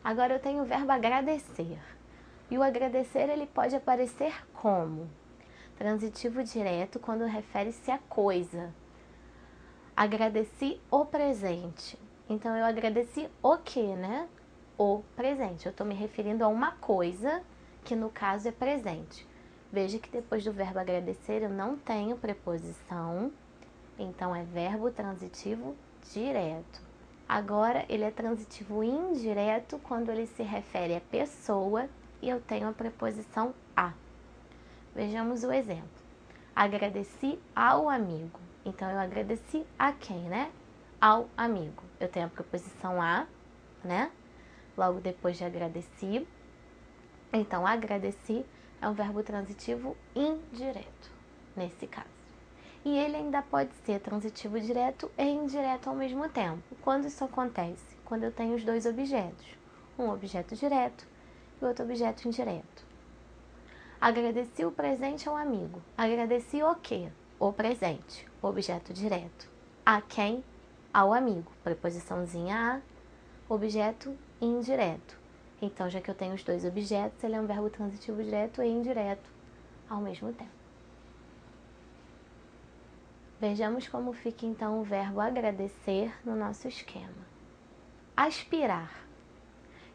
Agora eu tenho o verbo agradecer. E o agradecer ele pode aparecer como? Transitivo direto quando refere-se a coisa. Agradeci o presente. Então eu agradeci o quê, né? O presente. Eu estou me referindo a uma coisa que no caso é presente. Veja que depois do verbo agradecer eu não tenho preposição. Então é verbo transitivo direto. Agora ele é transitivo indireto quando ele se refere a pessoa e eu tenho a preposição a. Vejamos o exemplo. Agradeci ao amigo. Então eu agradeci a quem, né? Ao amigo. Eu tenho a preposição a, né? Logo depois de agradeci. Então agradeci é um verbo transitivo indireto, nesse caso. E ele ainda pode ser transitivo direto e indireto ao mesmo tempo. Quando isso acontece? Quando eu tenho os dois objetos. Um objeto direto e outro objeto indireto. Agradeci o presente ao amigo. Agradeci o quê? O presente, objeto direto. A quem? Ao amigo. Preposiçãozinha a, objeto indireto. Então, já que eu tenho os dois objetos, ele é um verbo transitivo direto e indireto ao mesmo tempo. Vejamos como fica então o verbo agradecer no nosso esquema. Aspirar.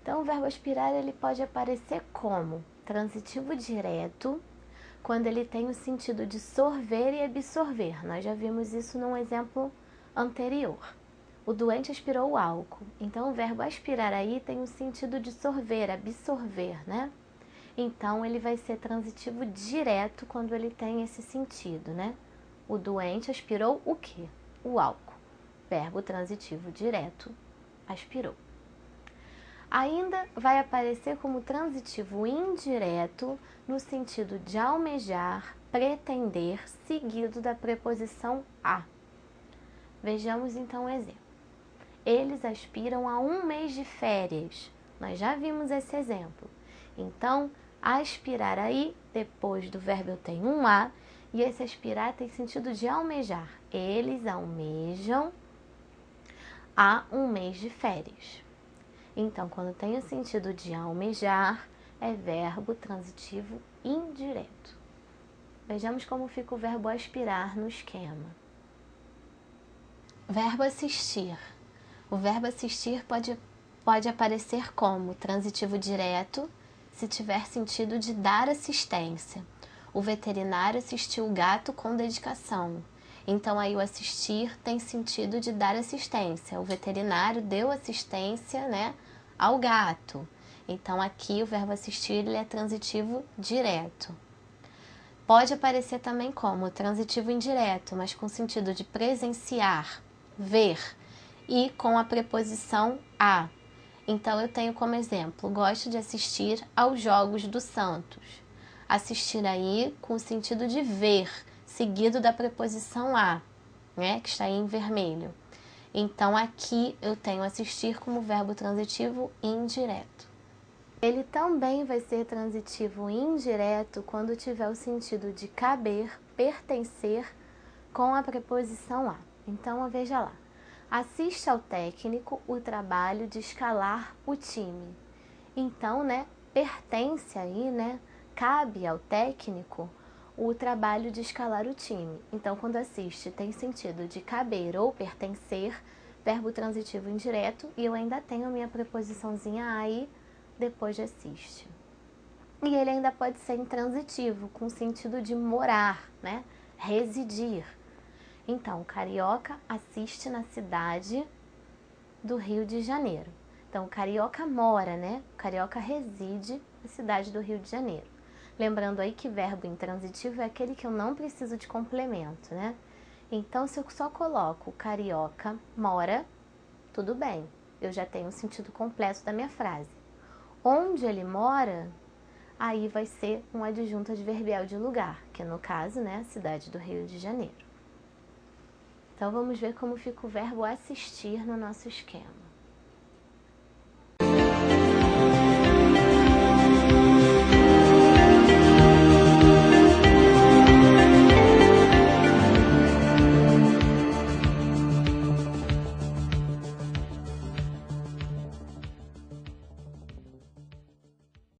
Então, o verbo aspirar ele pode aparecer como transitivo direto, quando ele tem o sentido de sorver e absorver. Nós já vimos isso num exemplo anterior. O doente aspirou o álcool. Então, o verbo aspirar aí tem o sentido de sorver, absorver, né? Então, ele vai ser transitivo direto quando ele tem esse sentido, né? O doente aspirou o quê? O álcool. Verbo transitivo direto, aspirou. Ainda vai aparecer como transitivo indireto no sentido de almejar, pretender, seguido da preposição a. Vejamos então o exemplo. Eles aspiram a 1 mês de férias. Nós já vimos esse exemplo. Então, aspirar aí, depois do verbo eu tenho um a, e esse aspirar tem sentido de almejar. Eles almejam a 1 mês de férias. Então, quando tem o sentido de almejar, é verbo transitivo indireto. Vejamos como fica o verbo aspirar no esquema. Verbo assistir. O verbo assistir pode aparecer como transitivo direto, se tiver sentido de dar assistência. O veterinário assistiu o gato com dedicação. Então, aí o assistir tem sentido de dar assistência. O veterinário deu assistência, né, ao gato. Então, aqui o verbo assistir ele é transitivo direto. Pode aparecer também como transitivo indireto, mas com sentido de presenciar, ver, e com a preposição a. Então, eu tenho como exemplo, gosto de assistir aos jogos do Santos. Assistir aí com o sentido de ver, seguido da preposição a, né, que está aí em vermelho. Então, aqui eu tenho assistir como verbo transitivo indireto. Ele também vai ser transitivo indireto quando tiver o sentido de caber, pertencer, com a preposição a. Então, veja lá. Assiste ao técnico o trabalho de escalar o time. Então, né, pertence aí, né, cabe ao técnico o trabalho de escalar o time. Então, quando assiste, tem sentido de caber ou pertencer, verbo transitivo indireto, e eu ainda tenho a minha preposiçãozinha aí depois de assiste. E ele ainda pode ser intransitivo, com sentido de morar, né, residir. Então, o carioca assiste na cidade do Rio de Janeiro. Então, o carioca mora, né? O carioca reside na cidade do Rio de Janeiro. Lembrando aí que verbo intransitivo é aquele que eu não preciso de complemento, né? Então, se eu só coloco o carioca mora, tudo bem. Eu já tenho o sentido completo da minha frase. Onde ele mora, aí vai ser um adjunto adverbial de lugar, que no caso, né, a cidade do Rio de Janeiro. Então, vamos ver como fica o verbo assistir no nosso esquema.